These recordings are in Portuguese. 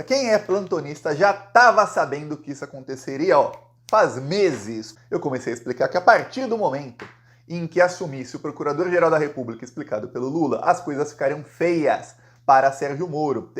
Quem é plantonista já estava sabendo que isso aconteceria, ó. Faz meses eu comecei a explicar que a partir do momento em que assumisse o Procurador-Geral da República explicado pelo Lula, as coisas ficariam feias para Sérgio Moro.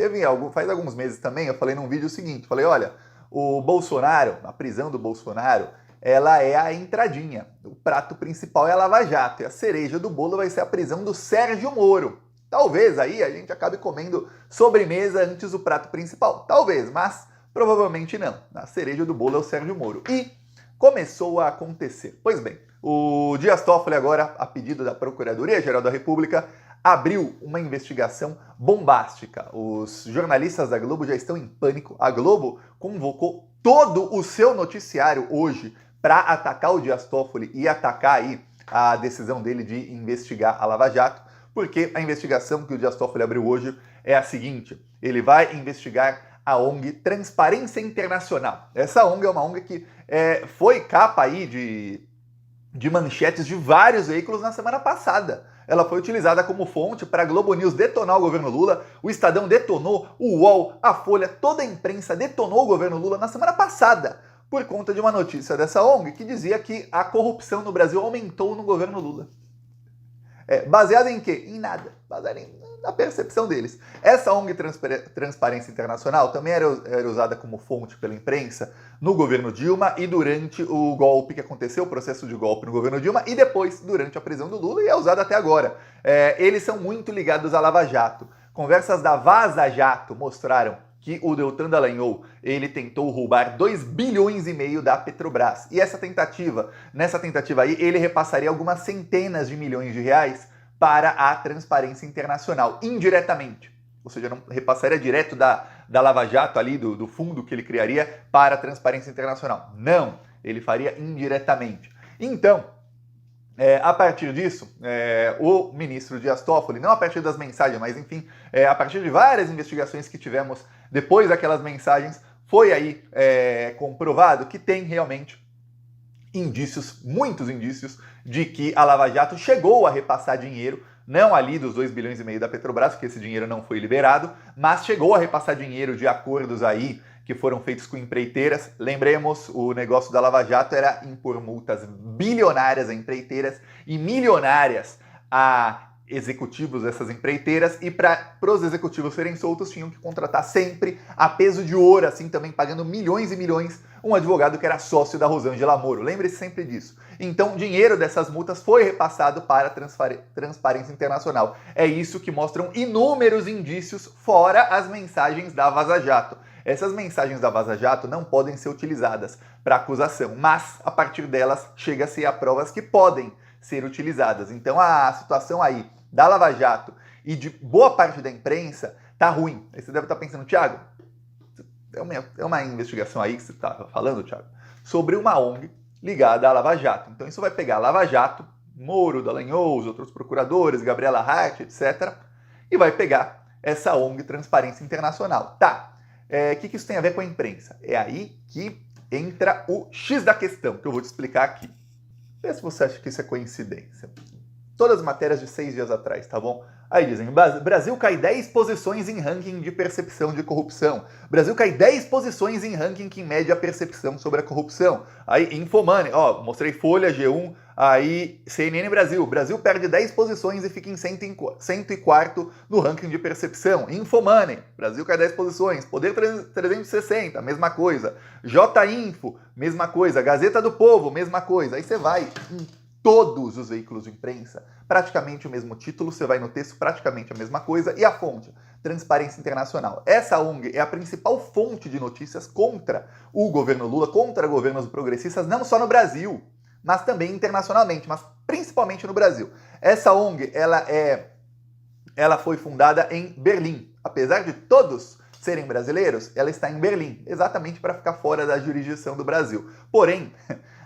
Faz alguns meses também, eu falei num vídeo o seguinte, falei, olha, o Bolsonaro, a prisão do Bolsonaro, ela é a entradinha. O prato principal é a Lava Jato e a cereja do bolo vai ser a prisão do Sérgio Moro. Talvez aí a gente acabe comendo sobremesa antes do prato principal. Talvez, mas provavelmente não. A cereja do bolo é o Sérgio Moro. E começou a acontecer. Pois bem, o Dias Toffoli agora, a pedido da Procuradoria-Geral da República, abriu uma investigação bombástica. Os jornalistas da Globo já estão em pânico. A Globo convocou todo o seu noticiário hoje para atacar o Dias Toffoli e atacar aí a decisão dele de investigar a Lava Jato, porque a investigação que o Dias Toffoli abriu hoje é a seguinte: ele vai investigar a ONG Transparência Internacional. Essa ONG é uma ONG que foi capa aí de manchetes de vários veículos na semana passada. Ela foi utilizada como fonte para a Globo News detonar o governo Lula, o Estadão detonou, o UOL, a Folha, toda a imprensa detonou o governo Lula na semana passada, por conta de uma notícia dessa ONG que dizia que a corrupção no Brasil aumentou no governo Lula. Baseado em quê? Em nada. Baseado na percepção deles. Essa ONG Transparência Internacional também era usada como fonte pela imprensa no governo Dilma e durante o golpe que aconteceu, o processo de golpe no governo Dilma, e depois, durante a prisão do Lula, e é usada até agora. Eles são muito ligados à Lava Jato. Conversas da Vaza Jato mostraram que o Deltan Dallagnol, ele tentou roubar 2,5 bilhões da Petrobras. E nessa tentativa aí, ele repassaria algumas centenas de milhões de reais para a Transparência Internacional, indiretamente. Ou seja, não repassaria direto da Lava Jato ali, do fundo que ele criaria para a Transparência Internacional. Não, ele faria indiretamente. Então, a partir disso, o ministro Dias Toffoli, não a partir das mensagens, mas enfim, a partir de várias investigações que tivemos depois daquelas mensagens, foi aí comprovado que tem realmente indícios, muitos indícios, de que a Lava Jato chegou a repassar dinheiro, não ali dos 2,5 bilhões da Petrobras, porque esse dinheiro não foi liberado, mas chegou a repassar dinheiro de acordos aí que foram feitos com empreiteiras. Lembremos, o negócio da Lava Jato era impor multas bilionárias a empreiteiras e milionárias a executivos dessas empreiteiras, e para os executivos serem soltos tinham que contratar sempre a peso de ouro, assim também pagando milhões e milhões, um advogado que era sócio da Rosângela Moro. Lembre-se sempre disso. Então, dinheiro dessas multas foi repassado para a Transparência Internacional. É isso que mostram inúmeros indícios, fora as mensagens da Vaza Jato. Essas mensagens da Vaza Jato não podem ser utilizadas para acusação, mas a partir delas chega-se a provas que podem ser utilizadas. Então a situação aí da Lava Jato e de boa parte da imprensa tá ruim. Aí você deve estar pensando, Thiago, é uma investigação aí que você está falando, Thiago, sobre uma ONG ligada à Lava Jato. Então isso vai pegar a Lava Jato, Moro, Dallagnol, os outros procuradores, Gabriela Hart, etc. E vai pegar essa ONG Transparência Internacional. Tá, o que isso tem a ver com a imprensa? É aí que entra o X da questão, que eu vou te explicar aqui. Vê se você acha que isso é coincidência. Todas as matérias de 6 dias atrás, tá bom? Aí dizem, Brasil cai 10 posições em ranking de percepção de corrupção. Brasil cai 10 posições em ranking que mede a percepção sobre a corrupção. Aí, Infomoney, ó, mostrei Folha, G1, aí CNN Brasil. Brasil perde 10 posições e fica em 104º no ranking de percepção. Infomoney, Brasil cai 10 posições. Poder 360, mesma coisa. J-Info, mesma coisa. Gazeta do Povo, mesma coisa. Aí você vai em todos os veículos de imprensa, praticamente o mesmo título, você vai no texto, praticamente a mesma coisa, e a fonte, Transparência Internacional. Essa ONG é a principal fonte de notícias contra o governo Lula, contra governos progressistas, não só no Brasil, mas também internacionalmente, mas principalmente no Brasil. Essa ONG, ela foi fundada em Berlim. Apesar de todos serem brasileiros, ela está em Berlim, exatamente para ficar fora da jurisdição do Brasil. Porém,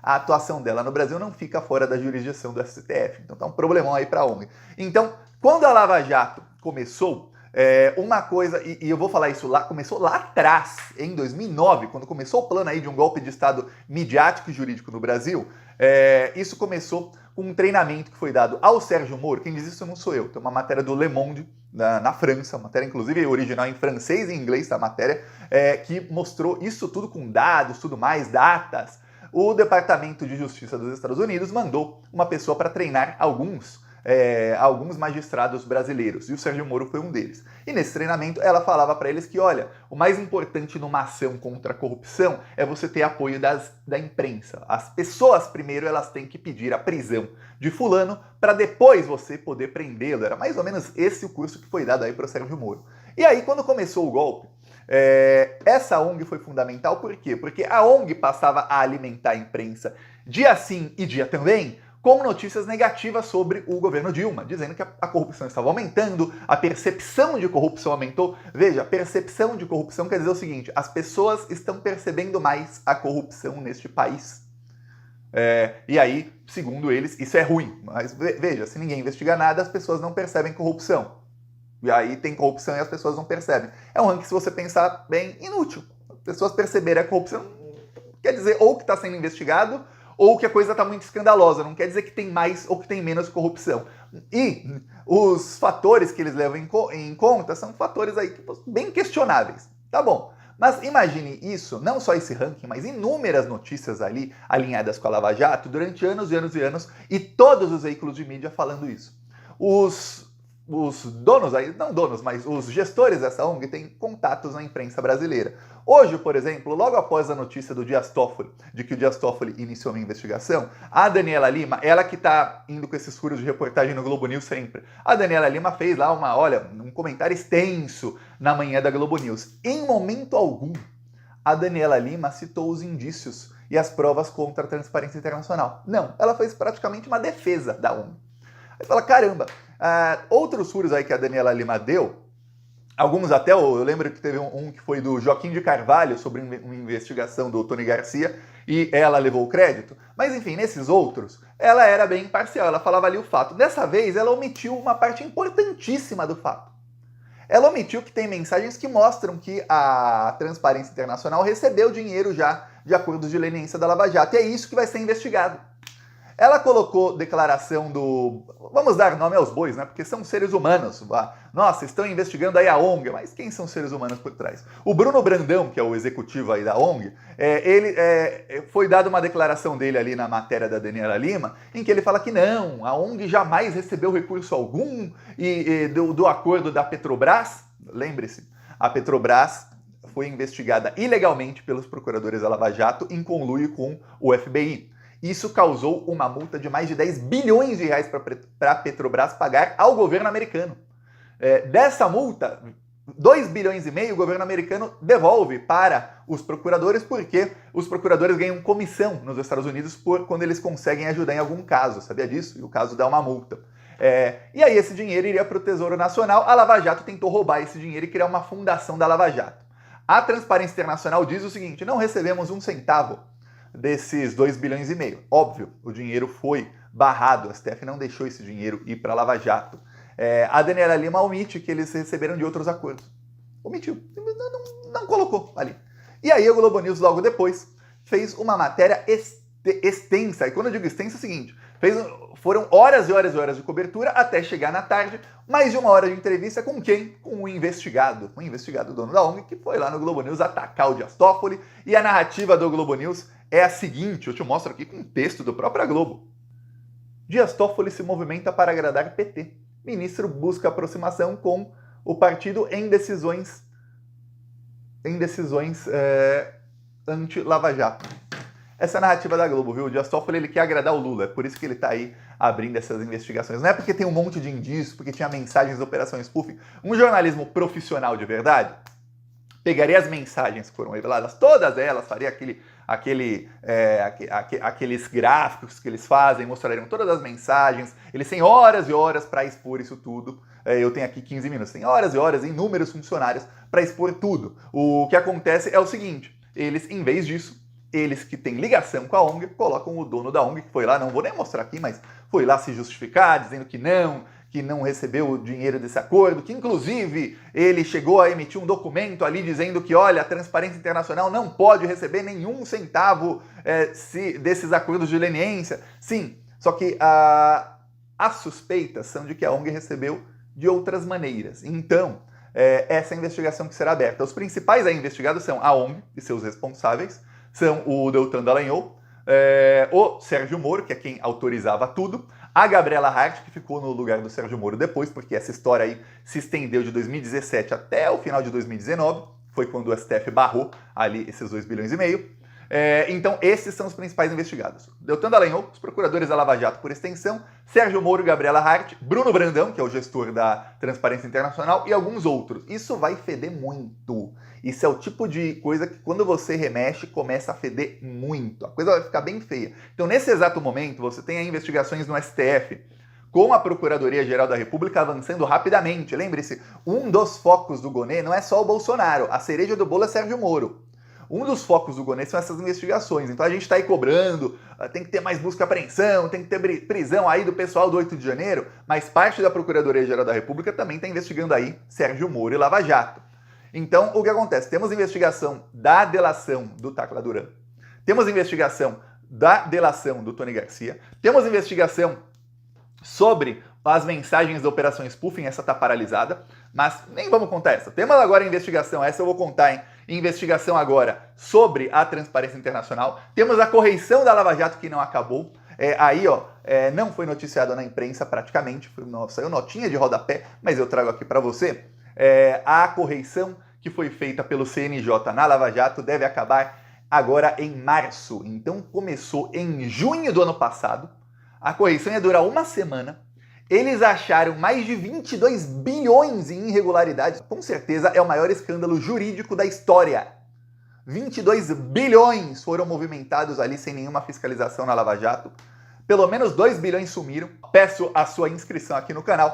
a atuação dela no Brasil não fica fora da jurisdição do STF. Então tá um problemão aí para a ONG. Então, quando a Lava Jato começou, uma coisa, e eu vou falar isso lá, começou lá atrás, em 2009, quando começou o plano aí de um golpe de Estado midiático e jurídico no Brasil, isso começou com um treinamento que foi dado ao Sérgio Moro. Quem diz isso não sou eu, tem uma matéria do Le Monde, na França, matéria inclusive original em francês e inglês, a matéria, que mostrou isso tudo com dados, tudo mais, datas. O Departamento de Justiça dos Estados Unidos mandou uma pessoa para treinar alguns magistrados brasileiros, e o Sérgio Moro foi um deles. E nesse treinamento ela falava para eles que, olha, o mais importante numa ação contra a corrupção é você ter apoio da imprensa. As pessoas primeiro elas têm que pedir a prisão de fulano para depois você poder prendê-lo. Era mais ou menos esse o curso que foi dado aí para o Sérgio Moro. E aí quando começou o golpe, essa ONG foi fundamental, por quê? Porque a ONG passava a alimentar a imprensa dia sim e dia também, com notícias negativas sobre o governo Dilma, dizendo que a corrupção estava aumentando, a percepção de corrupção aumentou. Veja, percepção de corrupção quer dizer o seguinte, as pessoas estão percebendo mais a corrupção neste país. E aí, segundo eles, isso é ruim. Mas veja, se ninguém investiga nada, as pessoas não percebem corrupção. E aí tem corrupção e as pessoas não percebem. É um ranking, se você pensar bem, inútil. As pessoas perceberem a corrupção quer dizer ou que está sendo investigado, ou que a coisa está muito escandalosa, não quer dizer que tem mais ou que tem menos corrupção. E os fatores que eles levam em conta são fatores aí bem questionáveis. Tá bom, mas imagine isso, não só esse ranking, mas inúmeras notícias ali alinhadas com a Lava Jato durante anos e anos e anos, e todos os veículos de mídia falando isso. Os donos aí, não donos, mas os gestores dessa ONG têm contatos na imprensa brasileira. Hoje, por exemplo, logo após a notícia do Dias Toffoli, de que o Dias Toffoli iniciou uma investigação, a Daniela Lima, ela que está indo com esses furos de reportagem no Globo News sempre, a Daniela Lima fez lá um comentário extenso na manhã da Globo News. Em momento algum, a Daniela Lima citou os indícios e as provas contra a Transparência Internacional. Não, ela fez praticamente uma defesa da ONG. Aí fala, caramba, outros furos aí que a Daniela Lima deu, alguns até, eu lembro que teve um que foi do Joaquim de Carvalho sobre uma investigação do Tony Garcia e ela levou o crédito, mas enfim, nesses outros, ela era bem imparcial, ela falava ali o fato. Dessa vez, ela omitiu uma parte importantíssima do fato. Ela omitiu que tem mensagens que mostram que a Transparência Internacional recebeu dinheiro já de acordos de leniência da Lava Jato, e é isso que vai ser investigado. Ela colocou declaração do... Vamos dar nome aos bois, né? Porque são seres humanos. Nossa, estão investigando aí a ONG, mas quem são os seres humanos por trás? O Bruno Brandão, que é o executivo aí da ONG, foi dada uma declaração dele ali na matéria da Daniela Lima, em que ele fala que não, a ONG jamais recebeu recurso algum do acordo da Petrobras. Lembre-se, a Petrobras foi investigada ilegalmente pelos procuradores da Lava Jato em conluio com o FBI. Isso causou uma multa de mais de 10 bilhões de reais para a Petrobras pagar ao governo americano. Dessa multa, 2 bilhões e meio o governo americano devolve para os procuradores, porque os procuradores ganham comissão nos Estados Unidos quando eles conseguem ajudar em algum caso, sabia disso? E o caso dá uma multa. E aí esse dinheiro iria para o Tesouro Nacional. A Lava Jato tentou roubar esse dinheiro e criar uma fundação da Lava Jato. A Transparência Internacional diz o seguinte, não recebemos um centavo desses 2 bilhões e meio. Óbvio, o dinheiro foi barrado, a STF não deixou esse dinheiro ir para a Lava Jato. A Daniela Lima omite que eles receberam de outros acordos. Omitiu, não colocou ali. E aí o Globo News, logo depois, fez uma matéria extensa. E quando eu digo extensa é o seguinte, foram horas e horas e horas de cobertura até chegar na tarde, mais de 1 hora de entrevista com quem? Com o investigado dono da ONG, que foi lá no Globo News atacar o Dias Toffoli. E a narrativa do Globo News é a seguinte, eu te mostro aqui com um texto do próprio Globo. Dias Toffoli se movimenta para agradar PT. Ministro busca aproximação com o partido em decisões anti-Lava Jato. Essa é a narrativa da Globo, viu? O Dias Toffoli, ele quer agradar o Lula, é por isso que ele tá aí abrindo essas investigações. Não é porque tem um monte de indícios, porque tinha mensagens da Operação Spoofing. Um jornalismo profissional de verdade pegaria as mensagens que foram reveladas, todas elas, faria aqueles gráficos que eles fazem, mostrariam todas as mensagens, eles têm horas e horas para expor isso tudo. Eu tenho aqui 15 minutos, tem horas e horas, inúmeros funcionários para expor tudo. O que acontece é o seguinte, eles, em vez disso, eles que têm ligação com a ONG, colocam o dono da ONG, que foi lá, não vou nem mostrar aqui, mas foi lá se justificar, dizendo que não recebeu o dinheiro desse acordo, que inclusive ele chegou a emitir um documento ali dizendo que, olha, a Transparência Internacional não pode receber nenhum centavo desses acordos de leniência. Sim, Só que as suspeitas são de que a ONG recebeu de outras maneiras. Então, essa investigação que será aberta. Os principais investigados são a ONG e seus responsáveis, são o Deltan Dallagnol, o Sérgio Moro, que é quem autorizava tudo, a Gabriela Hart, que ficou no lugar do Sérgio Moro depois, porque essa história aí se estendeu de 2017 até o final de 2019, foi quando o STF barrou ali esses 2,5 bilhões. Então, esses são os principais investigados. Deltan Dallagnol, os procuradores da Lava Jato por extensão, Sérgio Moro, Gabriela Hart, Bruno Brandão, que é o gestor da Transparência Internacional, e alguns outros. Isso vai feder muito. Isso é o tipo de coisa que, quando você remexe, começa a feder muito. A coisa vai ficar bem feia. Então, nesse exato momento, você tem aí investigações no STF, com a Procuradoria-Geral da República avançando rapidamente. Lembre-se, um dos focos do Gonê não é só o Bolsonaro, a cereja do bolo é Sérgio Moro. Um dos focos do Gonê são essas investigações. Então a gente está aí cobrando, tem que ter mais busca e apreensão, tem que ter prisão aí do pessoal do 8 de janeiro, mas parte da Procuradoria-Geral da República também está investigando aí Sérgio Moro e Lava Jato. Então, o que acontece? Temos investigação da delação do Tacla Duran, temos investigação da delação do Tony Garcia, temos investigação sobre as mensagens da Operação Spoofing, essa tá paralisada, mas nem vamos contar essa. Temos agora a investigação, essa eu vou contar, hein? Investigação agora sobre a Transparência Internacional. Temos a correição da Lava Jato que não acabou. Não foi noticiado na imprensa praticamente, saiu notinha de rodapé, mas eu trago aqui para você. A correição que foi feita pelo CNJ na Lava Jato deve acabar agora em março. Então começou em junho do ano passado. A correição ia durar uma semana. Eles acharam mais de 22 bilhões em irregularidades. Com certeza é o maior escândalo jurídico da história. 22 bilhões foram movimentados ali sem nenhuma fiscalização na Lava Jato. Pelo menos 2 bilhões sumiram. Peço a sua inscrição aqui no canal.